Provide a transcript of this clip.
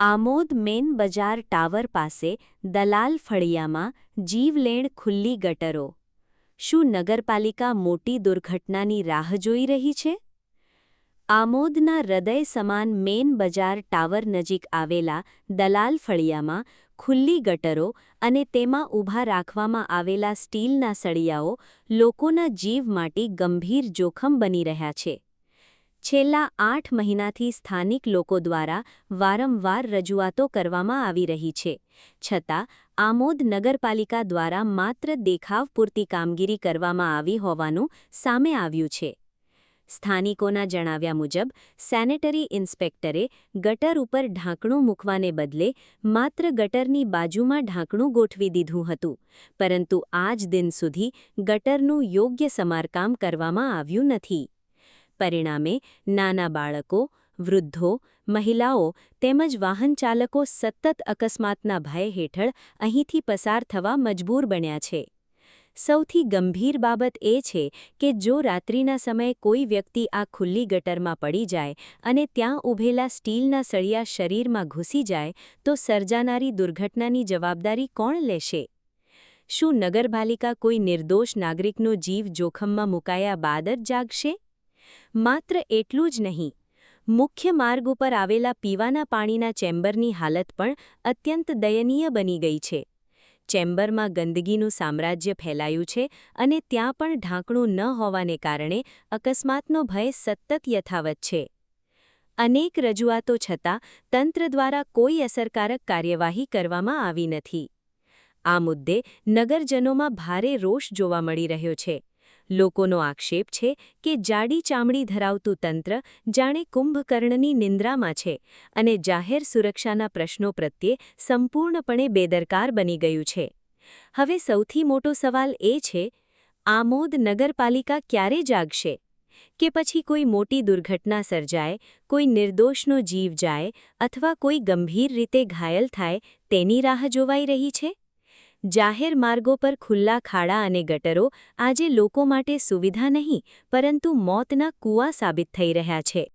Amod main બજાર tower પાસે દલાલ ફળિયામાં જીવલેણ ખુલ્લી ગટરો. શું નગરપાલિકા મોટી દુર્ઘટનાની રાહ જોઈ રહી છે? આમોદના હૃદય સમાન મેન બજાર ટાવર નજીક આવેલા દલાલ ફળિયામાં ખુલ્લી ગટરો અને તેમાં ઊભા રાખવામાં આવેલા સ્ટીલના સળિયાઓ લોકોના જીવ માટે ગંભીર જોખમ બની રહ્યા છે. છેલ્લા 8 મહિનાથી સ્થાનિક લોકો દ્વારા વારંવાર રજૂઆતો કરવામાં આવી રહી છે, છતાં આમોદ નગરપાલિકા દ્વારા માત્ર દેખાવ પૂરતી કામગીરી કરવામાં આવી હોવાનું સામે આવ્યું છે. સ્થાનિકોના જણાવ્યા મુજબ સેનેટરી ઇન્સ્પેક્ટરે ગટર ઉપર ઢાંકણું મૂકવાને બદલે માત્ર ગટરની બાજુમાં ઢાંકણું ગોઠવી દીધું હતું, પરંતુ આજ દિન સુધી ગટરનું યોગ્ય સમારકામ કરવામાં આવ્યું નથી. પરિણામે નાના બાળકો, વૃદ્ધો, મહિલાઓ તેમજ વાહનચાલકો સતત અકસ્માતના ભય હેઠળ અહીંથી પસાર થવા મજબૂર બન્યા છે. સૌથી ગંભીર બાબત એ છે કે જો રાત્રિના સમયે કોઈ વ્યક્તિ આ ખુલ્લી ગટરમાં પડી જાય અને ત્યાં ઊભેલા સ્ટીલના સળિયા શરીરમાં ઘૂસી જાય તો સર્જાનારી દુર્ઘટનાની જવાબદારી કોણ લેશે? શું નગરપાલિકા કોઈ નિર્દોષ નાગરિકનો જીવ જોખમમાં મુકાયા બાદ જ જાગશે? માત્ર એટલું જ નહીં, મુખ્ય માર્ગ ઉપર આવેલા પીવાના પાણીના ચેમ્બરની હાલત પણ અત્યંત દયનીય બની ગઈ છે. ચેમ્બરમાં ગંદકીનું સામ્રાજ્ય ફેલાયું છે અને ત્યાં પણ ઢાંકણું ન હોવાને કારણે અકસ્માતનો ભય સતત યથાવત છે. અનેક રજૂઆતો છતાં તંત્ર દ્વારા કોઈ અસરકારક કાર્યવાહી કરવામાં આવી નથી. આ મુદ્દે નગરજનોમાં ભારે રોષ જોવા મળી રહ્યો છે. લોકોનો આક્ષેપ છે કે જાડી ચામડી ધરાવતું તંત્ર જાણે કુંભકર્ણની નિંદ્રામાં છે અને જાહેર સુરક્ષાના પ્રશ્નો પ્રત્યે સંપૂર્ણપણે બેદરકાર બની ગયું છે. હવે સૌથી મોટો સવાલ એ છે, આમોદ નગરપાલિકા ક્યારે જાગશે? કે પછી કોઈ મોટી દુર્ઘટના સર્જાય, કોઈ નિર્દોષનો જીવ જાય અથવા કોઈ ગંભીર રીતે ઘાયલ થાય તેની રાહ જોવાઈ રહી છે? જાહેર માર્ગો પર ખુલ્લા ખાડા અને ગટરો આજે લોકો માટે સુવિધા નહીં પરંતુ મોતના કૂવા સાબિત થઈ રહ્યા છે.